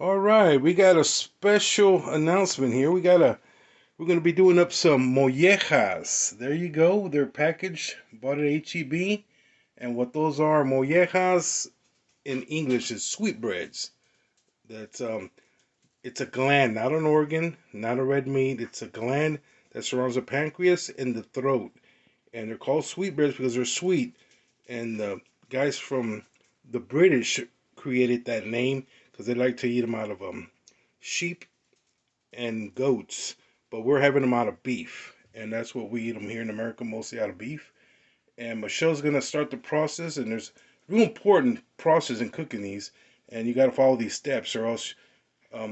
All right, we got a special announcement here. We're gonna be doing up some mollejas. There you go. They're packaged, bought at HEB, and what those are, mollejas in English is sweetbreads. That's it's a gland, not an organ, not a red meat. It's a gland that surrounds the pancreas and the throat, and they're called sweetbreads because they're sweet. And the guys from the British created that name because they like to eat them out of sheep and goats, but we're having them out of beef, and that's what we eat them here in America, mostly out of beef. And Michelle's gonna start the process, and there's a real important process in cooking these, and you got to follow these steps, or else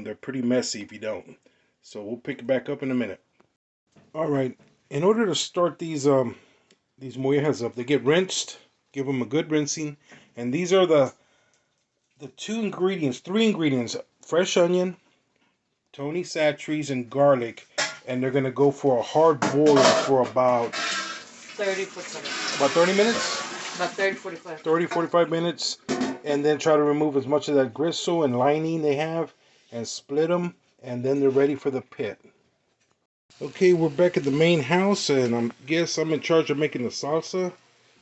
they're pretty messy if you don't. So we'll pick it back up in a minute. All right. In order to start these mollejas up, they get rinsed. Give them a good rinsing, and these are three ingredients: fresh onion, Tony Chachere's, and garlic, and they're gonna go for a hard boil for about 30 minutes. About 30, 45. 45 minutes, and then try to remove as much of that gristle and lining they have, and split them, and then they're ready for the pit. Okay, we're back at the main house, and I'm in charge of making the salsa.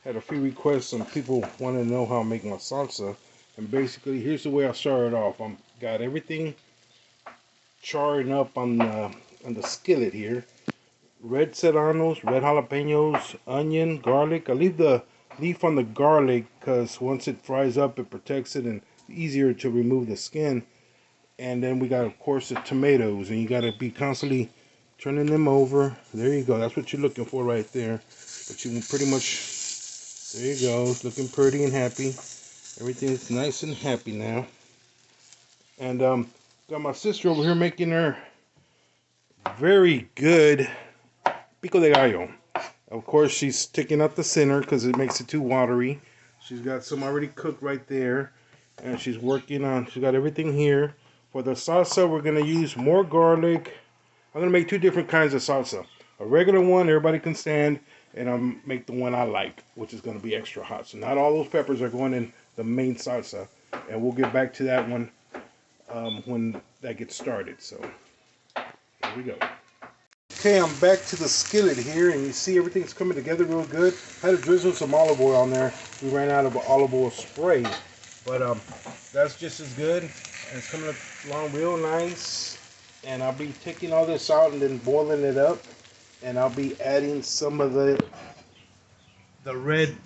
Had a few requests. Some people want to know how I make my salsa, and basically, here's the way I started off. I got everything charring up on the skillet here. Red serranos, red jalapenos, onion, garlic. I leave the leaf on the garlic because once it fries up, it protects it and easier to remove the skin. And then we got, of course, the tomatoes, and you got to be constantly turning them over. There you go. That's what you're looking for right there. But you can pretty much, there you go. It's looking pretty and happy. Everything's nice and happy now. And got my sister over here making her very good Pico de Gallo. Of course, she's taking out the center because it makes it too watery. She's got some already cooked right there. And she's got everything here. For the salsa, we're going to use more garlic. I'm going to make two different kinds of salsa. A regular one everybody can stand, and I'll make the one I like, which is going to be extra hot. So not all those peppers are going in the main salsa. And we'll get back to that one when that gets started. So here we go. Okay, I'm back to the skillet here, and you see everything's coming together real good. I had to drizzle some olive oil on there. We ran out of olive oil spray, but that's just as good. And it's coming along real nice. And I'll be taking all this out and then boiling it up. And I'll be adding some of the red.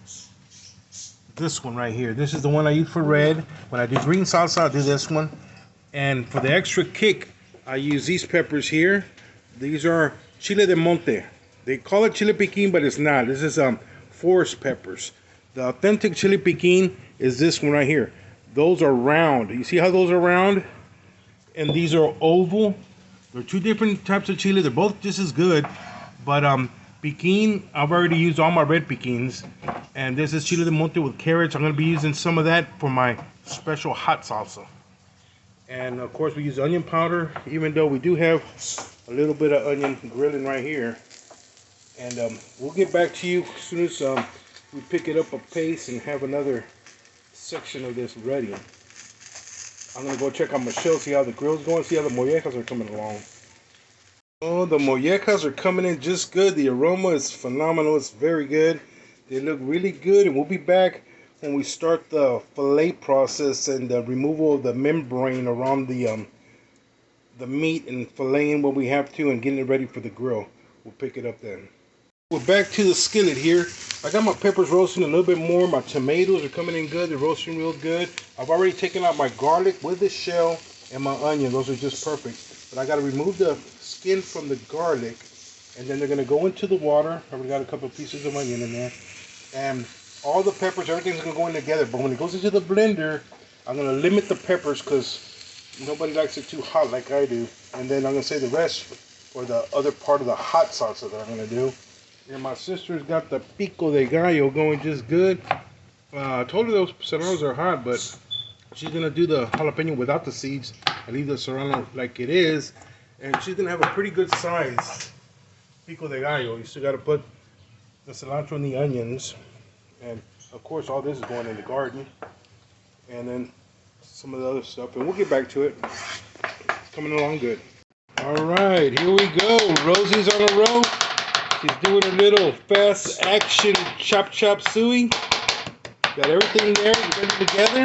This one right here. This is the one I use for red. When I do green salsa, I'll do this one. And for the extra kick, I use these peppers here. These are chile de monte. They call it chile piquin, but it's not. This is forest peppers. The authentic chile piquin is this one right here. Those are round. You see how those are round? And these are oval. They're two different types of chile. They're both just as good. But piquin, I've already used all my red piquins. And this is chile de monte with carrots. I'm going to be using some of that for my special hot salsa. And of course we use onion powder, even though we do have a little bit of onion grilling right here. And we'll get back to you as soon as we pick it up a pace and have another section of this ready. I'm going to go check on Michelle, see how the grill's going, see how the mollejas are coming along. Oh, the mollejas are coming in just good. The aroma is phenomenal. It's very good. They look really good, and we'll be back when we start the fillet process and the removal of the membrane around the meat and filleting what we have to and getting it ready for the grill. We'll pick it up then. We're back to the skillet here. I got my peppers roasting a little bit more. My tomatoes are coming in good. They're roasting real good. I've already taken out my garlic with the shell and my onion. Those are just perfect. But I got to remove the skin from the garlic, and then they're going to go into the water. I've already got a couple of pieces of onion in there. And all the peppers, everything's going to go in together. But when it goes into the blender, I'm going to limit the peppers because nobody likes it too hot like I do. And then I'm going to save the rest for the other part of the hot salsa that I'm going to do. And my sister's got the Pico de Gallo going just good. I told her those serranos are hot, but she's going to do the jalapeno without the seeds and leave the serrano like it is. And she's going to have a pretty good size Pico de Gallo. You still got to put the cilantro and the onions. And of course all this is going in the garden. And then some of the other stuff, and we'll get back to it. It's coming along good. All right, here we go. Rosie's on a roll. She's doing a little fast action chop suey. Got everything there, ready together.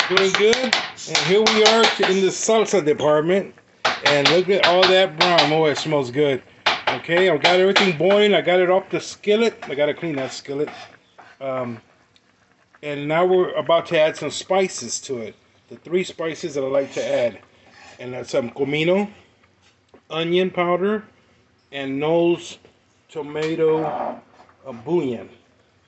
Doing good. And here we are in the salsa department. And look at all that brown. Oh, it smells good. Okay, I've got everything boiling. I got it off the skillet. I got to clean that skillet. And now we're about to add some spices to it. The 3 spices that I like to add. And that's some comino, onion powder, and Noel's tomato bouillon.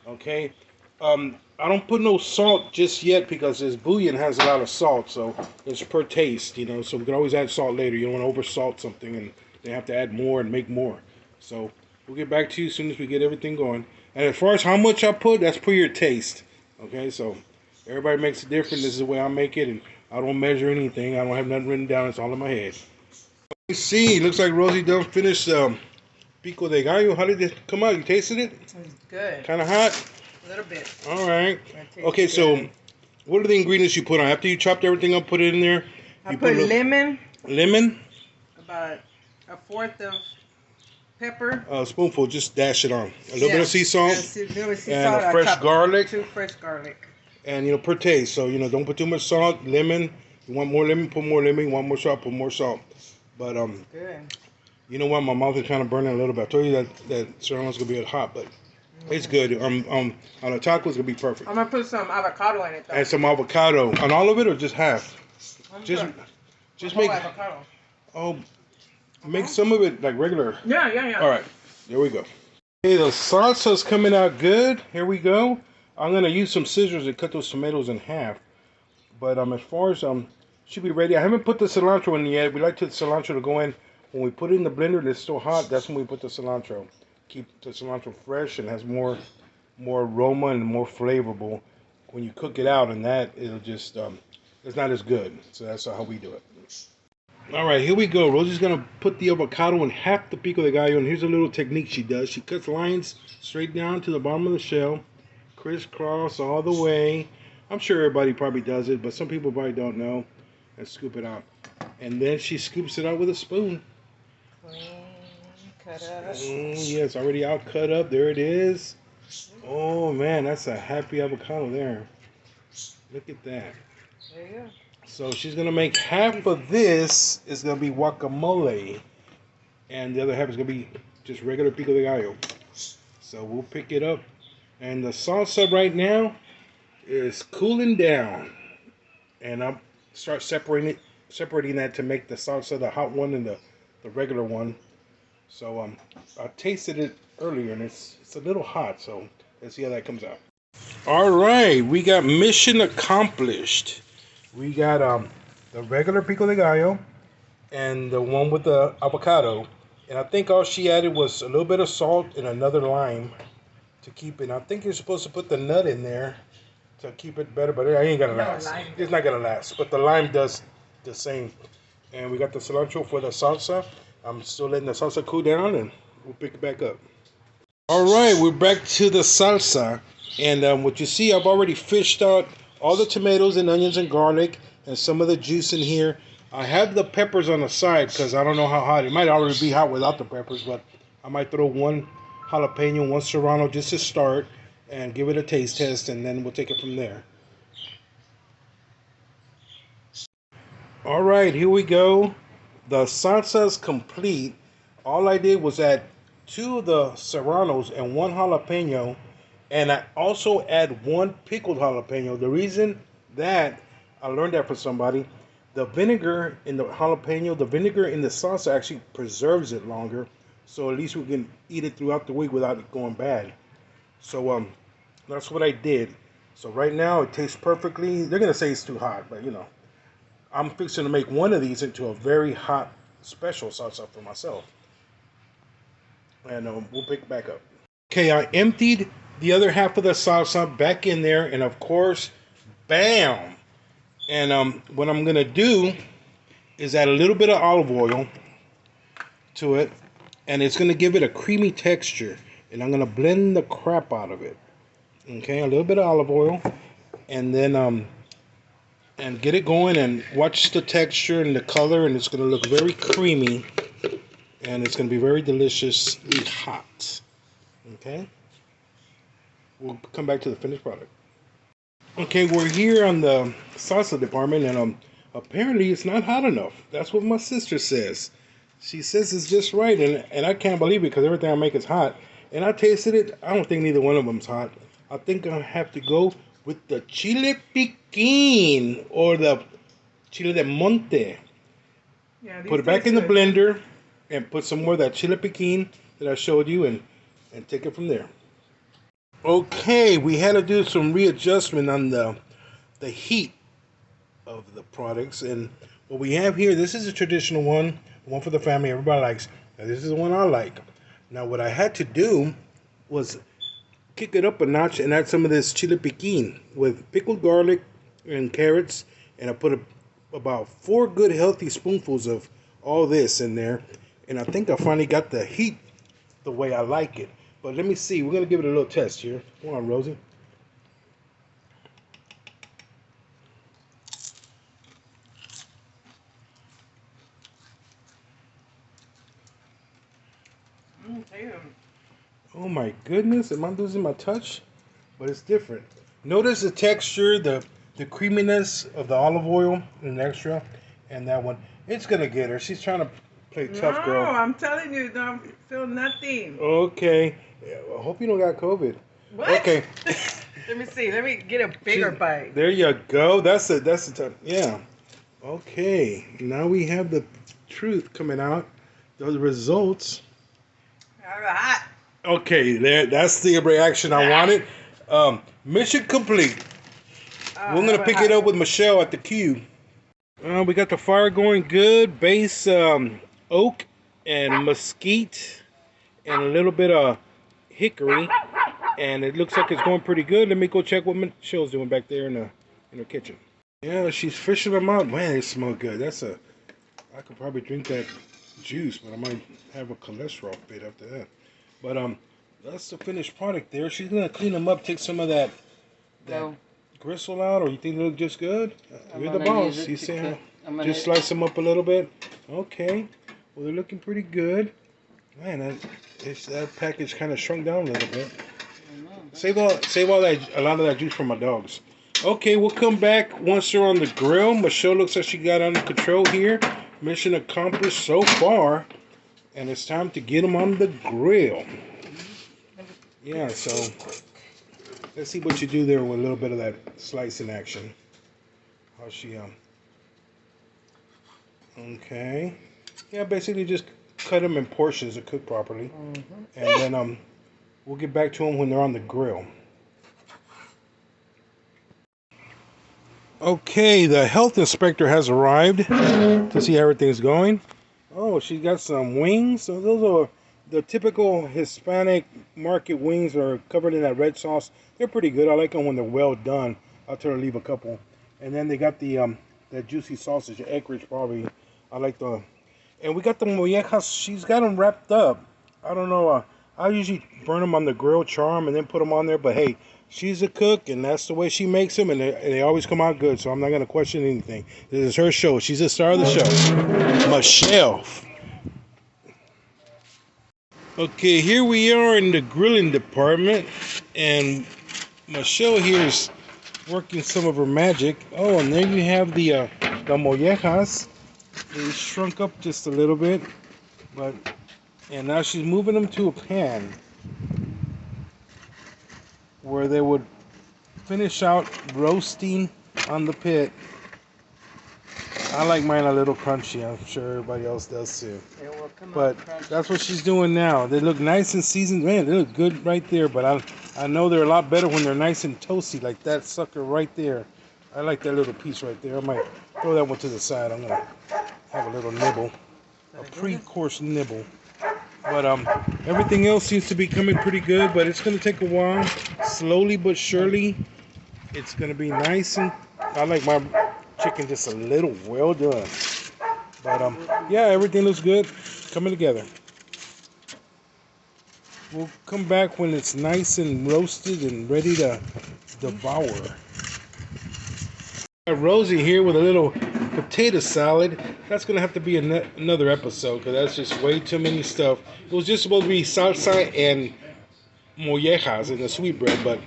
Okay. I don't put no salt just yet because this bouillon has a lot of salt, so it's per taste, you know. So we can always add salt later. You don't want to over salt something and they have to add more and make more. So we'll get back to you as soon as we get everything going. And as far as how much I put, that's per your taste. Okay, so everybody makes it different. This is the way I make it, and I don't measure anything. I don't have nothing written down. It's all in my head. You see, looks like Rosie done finished Pico de Gallo. How did it come out? You tasted it? It's good. Kind of hot? A little bit. All right. Okay, so what are the ingredients you put on? After you chopped everything up, put it in there? I put lemon. Lemon? About a fourth of pepper. A spoonful, just dash it on. A little bit of sea salt. And a fresh garlic. 2 fresh garlic. And, per taste. So, don't put too much salt. Lemon. You want more lemon, put more lemon. You want more salt, put more salt. But, good. You know what? My mouth is kind of burning a little bit. I told you that serrano's going to be hot, but it's good. On a taco, it's going to be perfect. I'm going to put some avocado in it, though. And some avocado. On all of it or just half? Just make avocado. Oh, make some of it like regular. Yeah. All right. There we go. Okay, the salsa's coming out good. Here we go. I'm going to use some scissors to cut those tomatoes in half. But as far as should be ready. I haven't put the cilantro in yet. We like the cilantro to go in. When we put it in the blender and it's still hot, that's when we put the cilantro. Keep the cilantro fresh and has more aroma and more flavorful. When you cook it out and that, it'll just, it's not as good. So that's how we do it. All right, here we go. Rosie's going to put the avocado in half the pico de gallo. And here's a little technique she does. She cuts lines straight down to the bottom of the shell. Crisscross all the way. I'm sure everybody probably does it, but some people probably don't know. And scoop it out. And then she scoops it out with a spoon. Cut up. Yes, already out cut up. There it is. Oh man, that's a happy avocado there. Look at that. There you go. So she's gonna make half of this is gonna be guacamole, and the other half is gonna be just regular pico de gallo. So we'll pick it up, and the salsa right now is cooling down, and I'll start separating that to make the salsa the hot one and the regular one. So I tasted it earlier and it's a little hot, so let's see how that comes out. All right, we got mission accomplished. We got the regular pico de gallo and the one with the avocado, and I think all she added was a little bit of salt and another lime to keep it. I think you're supposed to put the nut in there to keep it better, but it ain't gonna last. It's not gonna last, but the lime does the same. And we got the cilantro for the salsa. I'm still letting the salsa cool down, and we'll pick it back up. All right, we're back to the salsa. And what you see, I've already fished out all the tomatoes and onions and garlic and some of the juice in here. I have the peppers on the side because I don't know how hot. It might already be hot without the peppers, but I might throw 1 jalapeno, 1 serrano just to start and give it a taste test, and then we'll take it from there. All right, here we go. The salsa's complete. All I did was add 2 of the serranos and 1 jalapeno, and I also add 1 pickled jalapeno. The reason that I learned that from somebody, the vinegar in the jalapeno, the vinegar in the salsa actually preserves it longer, so at least we can eat it throughout the week without it going bad. So that's what I did. So right now it tastes perfectly. They're gonna say it's too hot, but I'm fixing to make one of these into a very hot special salsa for myself. And we'll pick it back up. Okay, I emptied the other half of the salsa back in there, and of course, bam! And what I'm gonna do is add a little bit of olive oil to it, and it's gonna give it a creamy texture. And I'm gonna blend the crap out of it. Okay, a little bit of olive oil, and then and get it going and watch the texture and the color, and it's going to look very creamy, and it's going to be very deliciously hot. Okay, we'll come back to the finished product. Okay, we're here on the salsa department, and apparently it's not hot enough. That's what my sister says. She says it's just right, and I can't believe it because everything I make is hot. And I tasted it. I don't think neither one of them's hot. I think I have to go with the chile piquin or the chile de monte. Yeah, Put it back in the blender and put some more of that chile piquin that I showed you, and take it from there. Okay, we had to do some readjustment on the heat of the products, and what we have here, this is a traditional one for the family everybody likes. Now, this is the one I like. Now what I had to do was kick it up a notch and add some of this chile piquin with pickled garlic and carrots, and I put about 4 good healthy spoonfuls of all this in there, and I think I finally got the heat the way I like it. But let me see, we're gonna give it a little test here. Come on, Rosie. Damn. Oh my goodness, am I losing my touch? But it's different. Notice the texture, the creaminess of the olive oil and the extra, and that one. It's gonna get her. She's trying to play tough No, girl. I'm telling you, don't feel nothing. Okay. Yeah, I hope you don't got COVID. What? Okay. Let me see. Let me get a bigger bite. There you go. That's the tough. Yeah. Okay. Now we have the truth coming out. The results. All right. Okay, that's the reaction I wanted. Mission complete. We're gonna pick it up with Michelle at the queue. We got the fire going good. Base oak and mesquite and a little bit of hickory, and it looks like it's going pretty good. Let me go check what Michelle's doing back there in her kitchen. Yeah, she's fishing them out. Man, they smell good. I could probably drink that juice, but I might have a cholesterol fit after that. But that's the finished product there. She's gonna clean them up, take some of that gristle out, or you think they look just good? You're the boss. You say just slice them up a little bit. Okay. Well, they're looking pretty good. Man, that package kind of shrunk down a little bit. Save a lot of that juice for my dogs. Okay, we'll come back once they're on the grill. Michelle looks like she got under control here. Mission accomplished so far, and it's time to get them on the grill. Yeah, so let's see what you do there with a little bit of that slicing action. How she okay. Yeah, basically just cut them in portions to cook properly, and then we'll get back to them when they're on the grill. Okay, the health inspector has arrived to see how everything's going. Oh, she got some wings. So those are the typical Hispanic market wings, are covered in that red sauce. They're pretty good. I like them when they're well done. I'll try to leave a couple. And then they got the that juicy sausage, egg rich probably. I like the, and we got the mollejas. She's got them wrapped up. I don't know. I usually burn them on the grill, char them, and then put them on there. But hey, she's a cook, and that's the way she makes them, and they always come out good. So I'm not gonna question anything. This is her show. She's the star of the show, Michelle. Okay, here we are in the grilling department, and Michelle here is working some of her magic. Oh, and there you have the mollejas. They shrunk up just a little bit, and now she's moving them to a pan where they would finish out roasting on the pit. I like mine a little crunchy. I'm sure everybody else does too. But that's what she's doing now. They look nice and seasoned. Man, they look good right there. But I know they're a lot better when they're nice and toasty, like that sucker right there. I like that little piece right there. I might throw that one to the side. I'm gonna have a little nibble, a pre-course nibble. But everything else seems to be coming pretty good. But it's gonna take a while. Slowly but surely, it's gonna be nice, and I like my chicken just a little well done. But yeah, everything looks good, coming together. We'll come back when it's nice and roasted and ready to devour. Got Rosie here with a little potato salad. That's gonna have to be another episode because that's just way too many stuff. It was just supposed to be salsa and mollejas and the sweetbread, but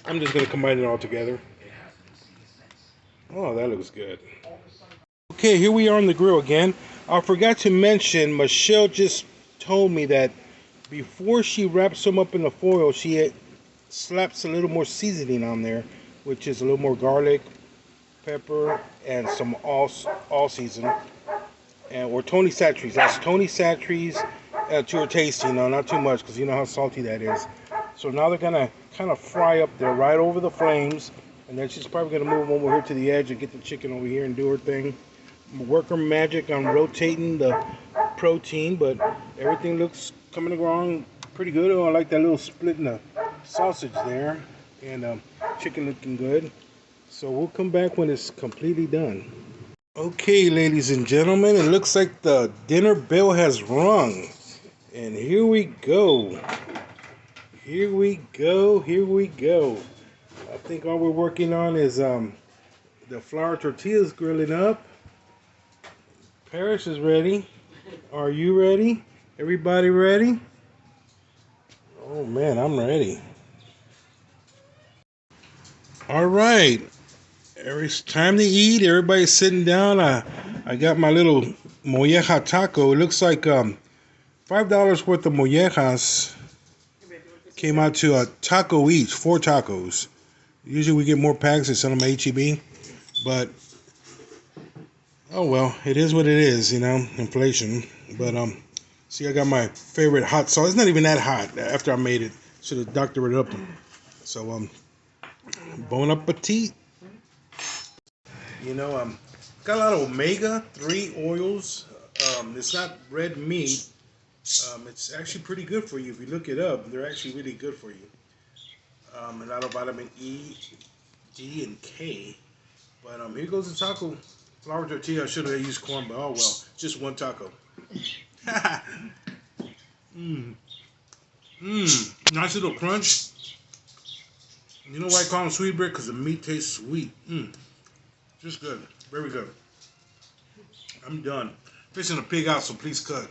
I'm just gonna combine it all together. Oh, that looks good. Okay, here we are on the grill again. I forgot to mention, Michelle just told me that before she wraps them up in the foil, she slaps a little more seasoning on there, which is a little more garlic, pepper, and some all season, and or Tony Chachere's. That's Tony Chachere's to your taste, not too much because you know how salty that is. So now they're gonna kind of fry up there right over the flames, and then she's probably gonna move them over here to the edge and get the chicken over here and do her thing. Work her magic on rotating the protein, but everything looks coming along pretty good. Oh, I like that little split in the sausage there, and chicken looking good. So we'll come back when it's completely done. Okay, ladies and gentlemen, it looks like the dinner bell has rung. And here we go. Here we go. Here we go. I think all we're working on is the flour tortillas grilling up. Paris is ready. Are you ready? Everybody ready? Oh man, I'm ready. All right. It's time to eat. Everybody's sitting down. I got my little molleja taco. It looks like $5 worth of mollejas came out to a taco each, 4 tacos. Usually we get more packs and sell them at HEB, but oh well, it is what it is, inflation. But see, I got my favorite hot sauce. It's not even that hot. After I made it, should have doctored it up. So bon appetit. Got a lot of omega-3 oils. It's not red meat. It's actually pretty good for you. If you look it up, they're actually really good for you. A lot of vitamin E, D, and K. But here goes the taco. Flour tortilla. I should have used corn, but oh well. Just one taco. Nice little crunch. You know why I call them sweetbread? Because the meat tastes sweet. Just good. Very good. I'm done. Fishing a pig out, so please cut.